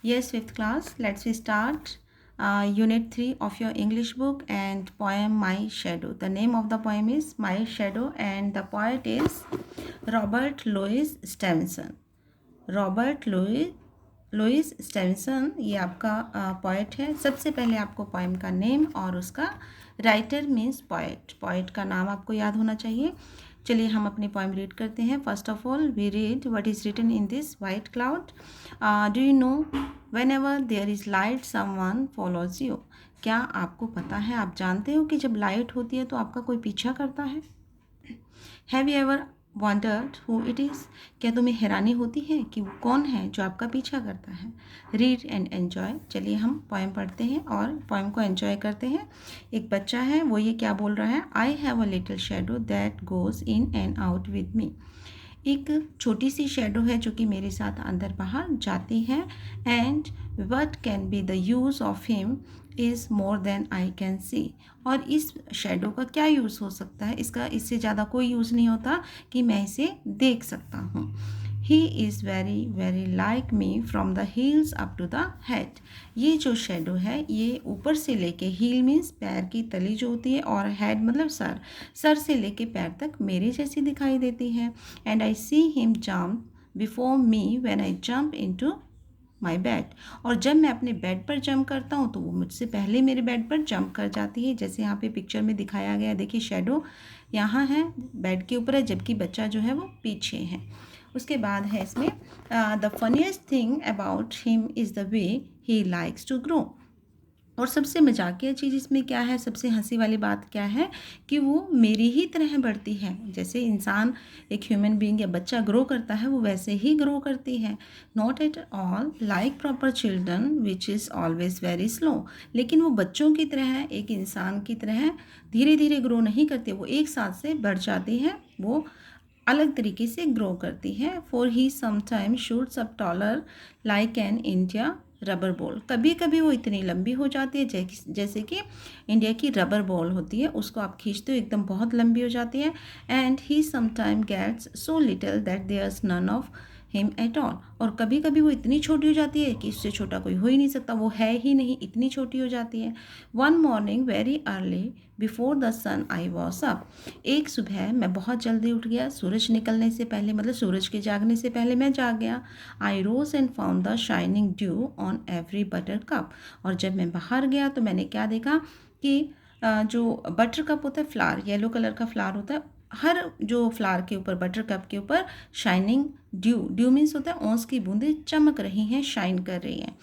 Yes, fifth class, let's we start Unit 3 of your English book and poem My Shadow. The name of the poem is My Shadow and the poet is Robert Louis Stevenson. Robert Louis Stevenson ये आपका poet है। सबसे पहले आपको poem का name और उसका writer means poet का नाम आपको याद होना चाहिए। चलिए हम अपनी पोएम रीड करते हैं। First of all we read what is written in this white cloud. Do you know whenever there is light someone follows you. क्या आपको पता है, आप जानते हो कि जब लाइट होती है तो आपका कोई पीछा करता है। Have you ever wandered who it is. क्या तुम्हें हैरानी होती है कि वो कौन है जो आपका पीछा करता है। Read and enjoy. चलिए हम पोएम पढ़ते हैं और पोएम को एन्जॉय करते हैं। एक बच्चा है, वो ये क्या बोल रहा है। I have a little shadow that goes in and out with me. एक छोटी सी शेडो है जो कि मेरे साथ अंदर बाहर जाती है। And what can be the use of him is more than I can see. और इस शेडो का क्या यूज़ हो सकता है, इससे ज़्यादा कोई यूज़ नहीं होता कि मैं इसे देख सकता हूँ। He is very very like me from the heels up to the head. ये जो शेडो है ये ऊपर से लेके, हील मीन्स पैर की तली जो होती है और हेड मतलब सर से लेके पैर तक मेरे जैसी दिखाई देती है। And I see him jump before me when I jump into my bed. और जब मैं अपने बेड पर जंप करता हूँ तो वो मुझसे पहले मेरे बेड पर जंप कर जाती है। जैसे यहाँ पे पिक्चर में दिखाया गया, देखिए शेडो यहाँ है, बेड के ऊपर है, जबकि बच्चा जो है वो पीछे है। उसके बाद है इसमें the funniest thing about him is the way he likes to grow. और सबसे मजाकिया चीज़ इसमें क्या है, सबसे हंसी वाली बात क्या है कि वो मेरी ही तरह बढ़ती है। जैसे इंसान, एक ह्यूमन बीइंग या बच्चा ग्रो करता है वो वैसे ही ग्रो करती है। Not at all like proper children which is always very slow. लेकिन वो बच्चों की तरह है, एक इंसान की तरह धीरे धीरे ग्रो नहीं करती, वो एक साथ से बढ़ जाती है, वो अलग तरीके से ग्रो करती है। For he sometime shoots up taller like an India rubber ball. कभी कभी वो इतनी लंबी हो जाती है जैसे कि इंडिया की रबर बॉल होती है, उसको आप खींचते हो एकदम बहुत लंबी हो जाती है। And he sometime gets so little that there's none of him at all. और कभी कभी वो इतनी छोटी हो जाती है कि इससे छोटा कोई हो ही नहीं सकता, वो है ही नहीं, इतनी छोटी हो जाती है। One morning very early before the sun I was up. एक सुबह मैं बहुत जल्दी उठ गया, सूरज निकलने से पहले, मतलब सूरज के जागने से पहले मैं जाग गया। I rose and found the shining dew on every buttercup. और जब मैं बाहर गया तो मैंने क्या देखा कि जो बटर कप होता है, फ्लावर, येलो कलर का फ्लावर होता है, हर जो फ्लावर के ऊपर, बटर कप के ऊपर शाइनिंग ड्यू मीन्स होता है ओस की बूंदें चमक रही हैं, शाइन कर रही हैं।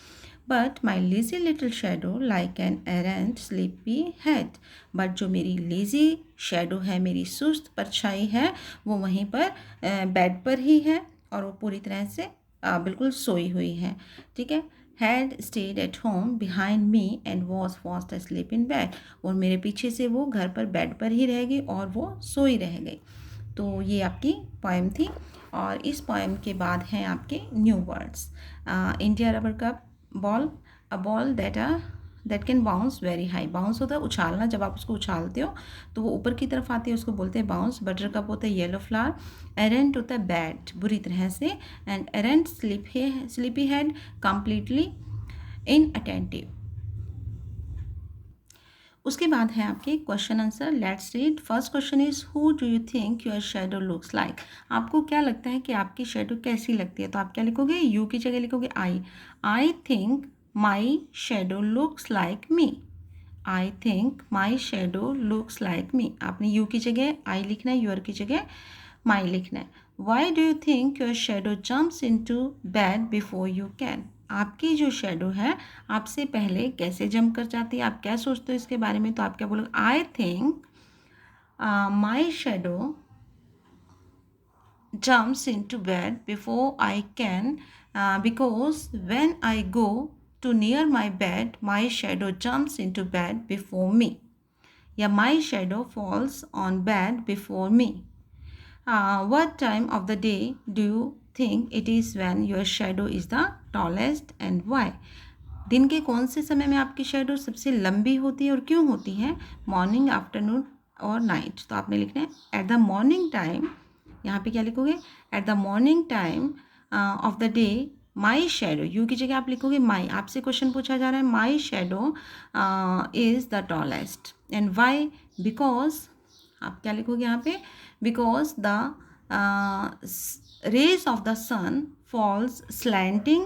But my lazy little shadow like an arrant sleepy head. But जो मेरी लेजी शेडो है, मेरी सुस्त परछाई है, वो वहीं पर बेड पर ही है और वो पूरी तरह से बिल्कुल सोई हुई है। ठीक है। Had stayed at home behind me and was fast asleep in bed. और मेरे पीछे से वो घर पर बेड पर ही रह गई और वो सोई रह गई। तो ये आपकी पोएम थी। और इस पोएम के बाद हैं आपके new words. India rubber cup ball, a ball that can bounce very high. Bounce होता है उछालना, जब आप उसको उछालते हो तो वो ऊपर की तरफ आती है, उसको बोलते हैं बाउंस। बटर कप होता है येलो फ्लावर। एरेंट होता है बैड, बुरी तरह से। And arrant sleepy head, completely inattentive. उसके बाद है आपके question answer. Let's read. First question is who do you think your shadow looks like. आपको क्या लगता है कि आपकी शेडो कैसी लगती है। तो आप क्या लिखोगे, यू की जगह लिखोगे आई think my shadow looks like me. I think my shadow looks like मी। आपने यू की जगह आई लिखना है, यूर की जगह माई लिखना है। Why do you think your shadow jumps into bed before you can. आपकी जो शेडो है आपसे पहले कैसे जंप कर जाती है, आप क्या सोचते हो इसके बारे में। तो आप क्या बोलोगे, आई think my shadow jumps into bed before I can, because when I go to near my bed, my shadow jumps into bed before me. Yeah, my shadow falls on bed before me. What time of the day do you think it is when your shadow is the tallest and why? दिन के कौन से समय में आपकी shadow सबसे लंबी होती है और क्यों होती है। मॉर्निंग, आफ्टरनून और नाइट। तो आपने लिखना है एट द मॉर्निंग टाइम। यहाँ पे क्या लिखोगे, eight the morning time of the day my shadow, you की जगह आप लिखोगे माई, आपसे क्वेश्चन पूछा जा रहा है my shadow is the tallest and why, because आप क्या लिखोगे यहाँ पे, because the rays of the sun falls slanting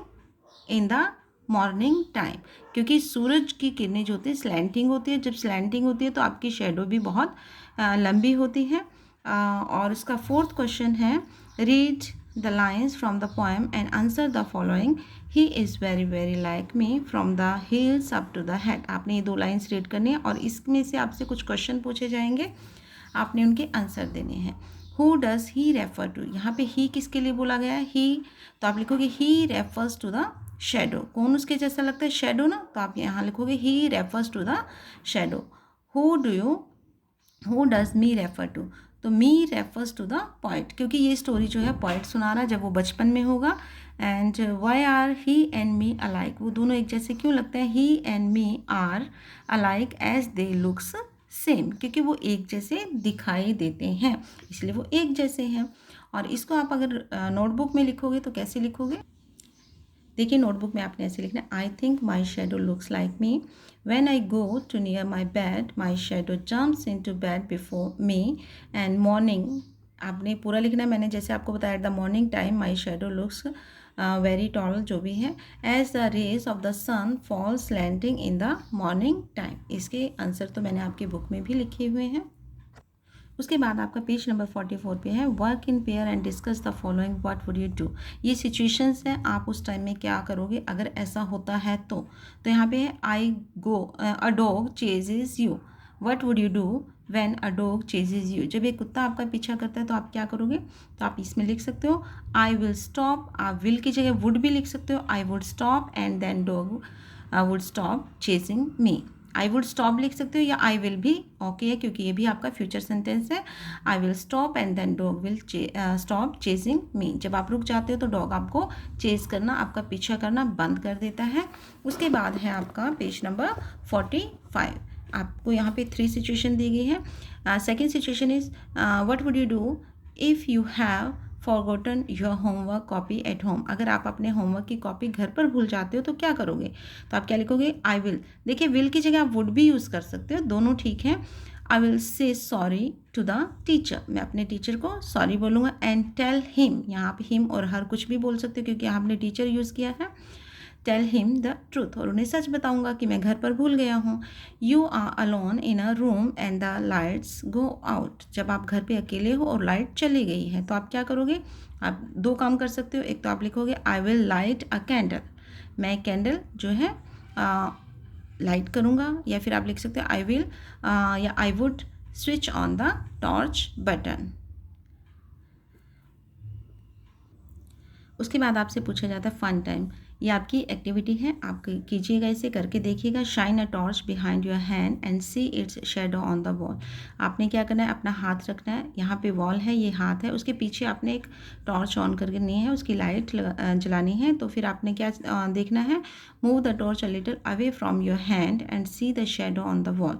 in the morning time, क्योंकि सूरज की किरणें जो होती है स्लैंटिंग होती है, जब स्लैंटिंग होती है तो आपकी शेडो भी बहुत लंबी होती है। और इसका फोर्थ क्वेश्चन है read the lines from the poem and answer the following, he is very very like me from the heels up to the head. आपने ये 2 लाइन्स रीड करनी है और इसमें से आपसे कुछ क्वेश्चन पूछे जाएंगे, आपने उनके आंसर देने हैं। Who does he refer to, यहाँ पे ही किसके लिए बोला गया है, ही, तो आप लिखोगे he refers to the shadow, कौन उसके जैसा लगता है, शेडो ना, तो आप यहाँ लिखोगे he refers to the shadow. Who does me refer to, तो me refers to the poet, क्योंकि ये स्टोरी जो है पोइट सुना रहा है जब वो बचपन में होगा। And why are he and me alike, वो दोनों एक जैसे क्यों लगते हैं, he and me are alike as they looks same, क्योंकि वो एक जैसे दिखाई देते हैं इसलिए वो एक जैसे हैं। और इसको आप अगर नोटबुक में लिखोगे तो कैसे लिखोगे, देखिए नोटबुक में आपने ऐसे लिखना है, I think my shadow looks like me, when I go to near my bed my shadow jumps into bed before me, and morning, आपने पूरा लिखना है, मैंने जैसे आपको बताया at the morning time my shadow looks very tall, जो भी है, as the rays of the sun fall slanting in the morning time. इसके आंसर तो मैंने आपकी बुक में भी लिखे हुए हैं। उसके बाद आपका पेज नंबर 44 पे है work in pair and discuss the following, what would you do. ये सिचुएशंस हैं, आप उस टाइम में क्या करोगे अगर ऐसा होता है तो यहाँ पे है I go a dog chases you, what would you do when a dog chases you. जब एक कुत्ता आपका पीछा करता है तो आप क्या करोगे, तो आप इसमें लिख सकते हो आई विल स्टॉप, आप विल की जगह वुड भी लिख सकते हो, I would stop and then dog would stop chasing me. I would stop लिख सकते हो या आई विल भी ओके है, क्योंकि ये भी आपका फ्यूचर सेंटेंस है। I will stop and then dog will stop chasing me. जब आप रुक जाते हो तो डॉग आपको चेज करना, आपका पीछा करना बंद कर देता है। उसके बाद है आपका पेज नंबर 45, आपको यहाँ पे 3 सिचुएशन दी गई है। Second situation is what would you do if you have forgotten your homework copy at home. अगर आप अपने होमवर्क की कॉपी घर पर भूल जाते हो तो क्या करोगे, तो आप क्या लिखोगे आई विल, देखिए विल की जगह आप वुड भी यूज़ कर सकते हो, दोनों ठीक है। I will say sorry to the teacher, मैं अपने टीचर को सॉरी बोलूँगा, एंड टेल हिम, यहाँ पे हिम और हर कुछ भी बोल सकते हो क्योंकि आपने टीचर यूज़ किया है। टेल हिम द ट्रूथ, और उन्हें सच बताऊंगा कि मैं घर पर भूल गया हूँ। You are alone in a room and the lights go out, जब आप घर पे अकेले हो और लाइट चली गई है तो आप क्या करोगे, आप 2 काम कर सकते हो। एक तो आप लिखोगे I will light a candle, मैं कैंडल जो है लाइट करूँगा, या फिर आप लिख सकते हो आई विल या I would switch on the torch button. उसके बाद आपसे पूछा जाता है फन टाइम, ये आपकी एक्टिविटी है, आप कीजिएगा, इसे करके देखिएगा। Shine a torch behind your hand and see its shadow on the wall. आपने क्या करना है, अपना हाथ रखना है, यहाँ पे वॉल है, ये हाथ है, उसके पीछे आपने एक टॉर्च ऑन करनी है, उसकी लाइट जलानी है। तो फिर आपने क्या देखना है, move the torch a little away from your hand and see the shadow on the wall.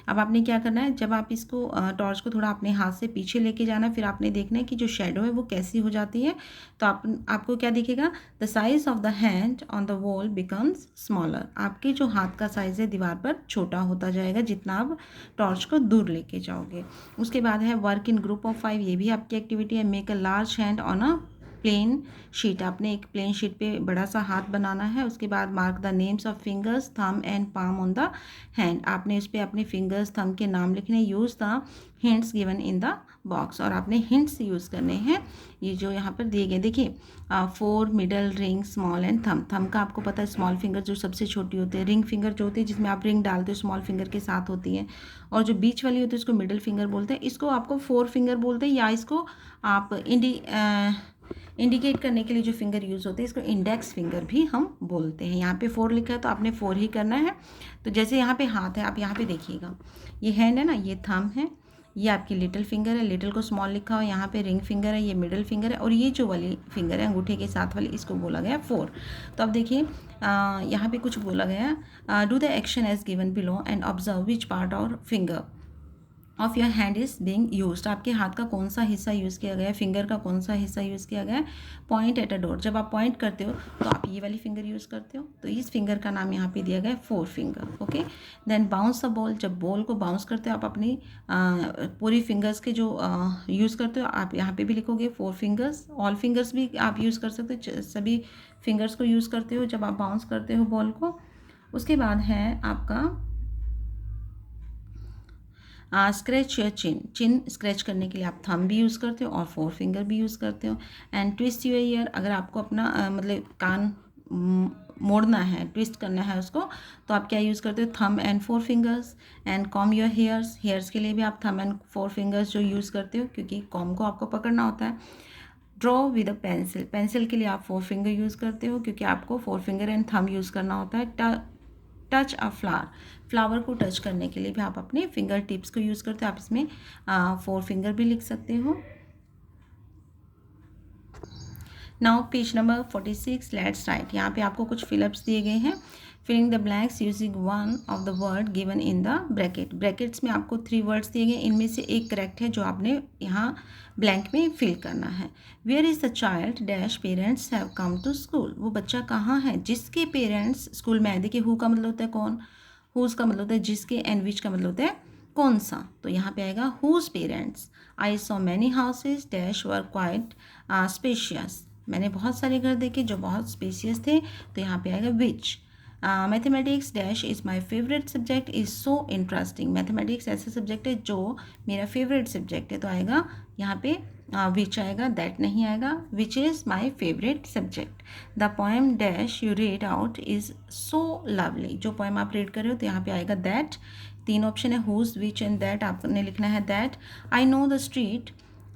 अब आपने क्या करना है, जब आप इसको टॉर्च को थोड़ा अपने हाथ से पीछे लेके जाना है, फिर आपने देखना है कि जो शेडो है वो कैसी हो जाती है। तो आपको क्या दिखेगा, the size of the hand on the wall becomes smaller, आपके जो हाथ का साइज है दीवार पर छोटा होता जाएगा जितना आप टॉर्च को दूर लेके जाओगे। उसके बाद है वर्क इन ग्रुप ऑफ 5, ये भी आपकी एक्टिविटी है। Make a large hand on a plain sheet, आपने एक प्लेन शीट पे बड़ा सा हाथ बनाना है। उसके बाद mark the names of fingers thumb and palm on the hand, आपने उस पर अपने फिंगर्स थंब के नाम लिखने। Use the hints given in the box, और आपने हिंट्स यूज़ करने हैं ये जो यहाँ पर दिए गए। देखिए 4 middle ring small and thumb, thumb का आपको पता है स्मॉल फिंगर जो सबसे छोटी होती है, रिंग फिंगर जो होती है जिसमें आप रिंग डालते हो स्मॉल फिंगर के साथ होती है, और जो बीच वाली होती है उसको मिडल फिंगर बोलते हैं। इसको आपको 4 फिंगर बोलते हैं, या इसको आप इंडिकेट करने के लिए जो फिंगर यूज़ होते हैं इसको इंडेक्स फिंगर भी हम बोलते हैं। यहाँ पे 4 लिखा है तो आपने 4 ही करना है। तो जैसे यहाँ पे हाथ है, आप यहाँ पे देखिएगा, ये हैंड है ना, ये थंब है, ये आपकी लिटिल फिंगर है, लिटिल को स्मॉल लिखा हो, यहाँ पे रिंग फिंगर है, ये मिडिल फिंगर है, और ये जो वाली फिंगर है अंगूठे के साथ वाली, इसको बोला गया 4। तो अब देखिए यहाँ पे कुछ बोला गया, do the action as given below and observe which part or finger of your hand is being used, आपके हाथ का कौन सा हिस्सा यूज़ किया गया है, फिंगर का कौन सा हिस्सा यूज़ किया गया है। पॉइंट एट अ डोर, जब आप पॉइंट करते हो तो आप ये वाली फिंगर यूज़ करते हो, तो इस फिंगर का नाम यहाँ पे दिया गया है four finger. Okay, then bounce a ball, जब बॉल को बाउंस करते हो आप अपनी पूरी फिंगर्स के जो यूज़ करते हो, आप यहाँ पे भी लिखोगे फोर फिंगर्स। ऑल फिंगर्स भी आप यूज़ कर सकते हो, सभी फिंगर्स को यूज़ करते हो जब आप बाउंस करते हो बॉल को। उसके बाद है आपका scratch your chin, chin scratch करने के लिए आप थंब भी यूज़ करते हो और फोर फिंगर भी यूज़ करते हो। एंड ट्विस्ट योर ईयर, अगर आपको अपना मतलब कान मोड़ना है, ट्विस्ट करना है उसको, तो आप क्या यूज़ करते हो, thumb and four fingers. And com your hairs, hairs के लिए भी आप थंब एंड फोर फिंगर्स जो यूज़ करते हो, क्योंकि कॉम को आपको पकड़ना होता है। Draw with a pencil, pencil के लिए आप फोर फिंगर यूज़ करते हो, क्योंकि आपको four finger and thumb use करना होता है। टच अ फ्लावर, फ्लावर को टच करने के लिए भी आप अपने फिंगर टिप्स को यूज़ करते हो, आप इसमें फोर फिंगर भी लिख सकते हो। Now page number 46, let's write, यहाँ पे आपको कुछ फिलअप्स दिए गए हैं। Filling the blanks using one of the word given in the bracket, brackets में आपको 3 वर्ड्स दिए गए, इनमें से एक करेक्ट है जो आपने यहाँ ब्लैंक में फिल करना है। Where is the child dash parents have come to school, वो बच्चा कहाँ है जिसके पेरेंट्स स्कूल में आए। देखिए हु का मतलब होता है कौन, हुज का मतलब होता है जिसके, एंड विच का मतलब होता है कौन सा, तो यहाँ पे आएगा whose parents. I saw many houses dash were quite spacious, मैंने बहुत सारे घर देखे जो बहुत स्पेशियस थे, तो यहाँ पे आएगा which. Mathematics dash is my favourite subject is so interesting, mathematics ऐसा सब्जेक्ट है जो मेरा फेवरेट सब्जेक्ट है, तो आएगा यहाँ पे विच आएगा, दैट नहीं आएगा। Which is my favourite subject. The poem dash you read out is so lovely, जो पोएम आप रीड कर रहे हो तो यहाँ पे आएगा दैट। 3 ऑप्शन है हुज, विच एंड दैट, आपने लिखना है that. I know the street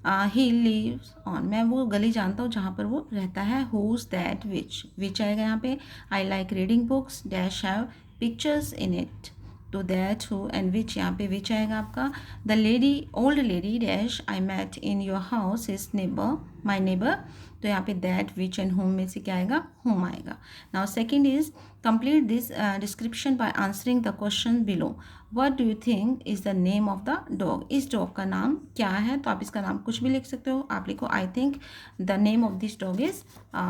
he lives on, मैं वो गली जानता हूँ जहाँ पर वो रहता है, हुज दैट विच, विच आएगा यहाँ पे। I like reading books dash have pictures in it, तो दैट हु एंड विच, यहाँ पे विच आएगा आपका। The lady old lady dash I met in your house is neighbour my neighbour, तो यहाँ पे दैट विच एंड होम में से क्या आएगा, होम आएगा। Now second is complete this description by answering the question below. What do you think is the name of the dog, इस dog का नाम क्या है, तो आप इसका नाम कुछ भी लिख सकते हो। आप लिखो I think the name of this dog is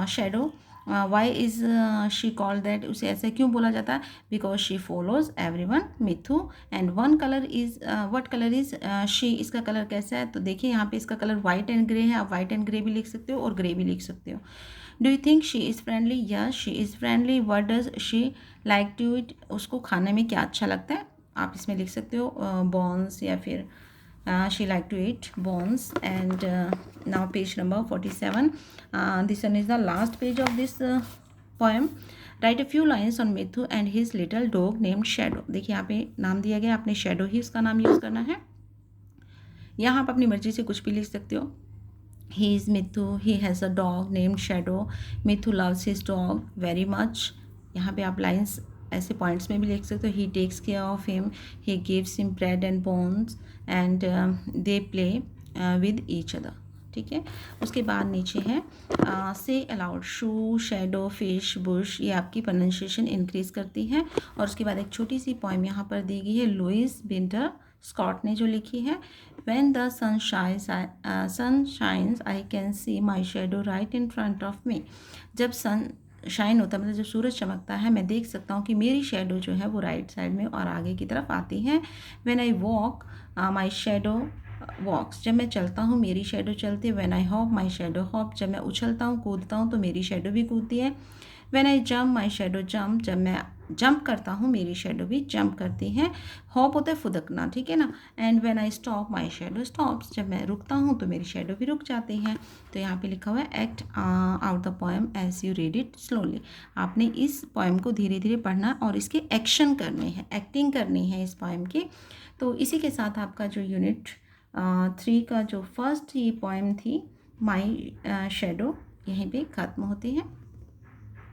shadow. Why is she called that, उसे ऐसे क्यों बोला जाता है, because she follows everyone, मिथु। And one colour is what colour is she, इसका कलर कैसा है, तो देखिए यहाँ पे इसका कलर वाइट एंड ग्रे है, आप वाइट एंड ग्रे भी लिख सकते हो और ग्रे भी लिख सकते हो। Do you think she is friendly, yes she is friendly. What does she like to eat, उसको खाने में क्या अच्छा लगता है, आप इसमें लिख सकते हो बॉन्स या फिर she like to eat bones. And now page number 47, this one is the last page of this poem. Write a few lines on Mithu and his little dog named Shadow, देखिए यहाँ पे नाम दिया गया, आपने Shadow ही उसका नाम use करना है। यहाँ आप अपनी मर्जी से कुछ भी लिख सकते हो। He is Mithu, he has a dog named Shadow, Mithu loves his dog very much, यहाँ पे आप लाइन्स ऐसे पॉइंट्स में भी लिख सकते हो। He takes care of him, he gives him bread and bones and they play with each other, ठीक है। उसके बाद नीचे है say aloud, shoe, shadow, fish, bush, ये आपकी प्रोनाउंसिएशन इंक्रीज करती है। और उसके बाद एक छोटी सी पोएम यहाँ पर दी गई है, लुइस विंटर स्कॉट ने जो लिखी है। When the sun shines, I can see my shadow right in front of me. जब सन शाइन होता है मतलब जब सूरज चमकता है, मैं देख सकता हूँ कि मेरी शेडो जो है वो राइट साइड में और आगे की तरफ आती है। When I walk, my shadow walks, जब मैं चलता हूँ मेरी शेडो चलती है। When I hop, my shadow hop, जब मैं उछलता हूँ कूदता हूँ तो मेरी शेडो भी कूदती है। When I jump, my shadow jump, जब मैं जंप करता हूँ मेरी शेडो भी जंप करती है। हॉप होता है फुदकना, ठीक है ना। And when I stop my shadow stops, जब मैं रुकता हूँ तो मेरी शेडो भी रुक जाती है। तो यहाँ पे लिखा हुआ है act out the poem as you read it slowly, आपने इस पोएम को धीरे धीरे पढ़ना और इसके एक्शन करने हैं, एक्टिंग करनी है इस पोएम की। तो इसी के साथ आपका जो यूनिट 3 का जो फर्स्ट ये पोएम थी माई शेडो, यहीं पे ख़त्म होती है।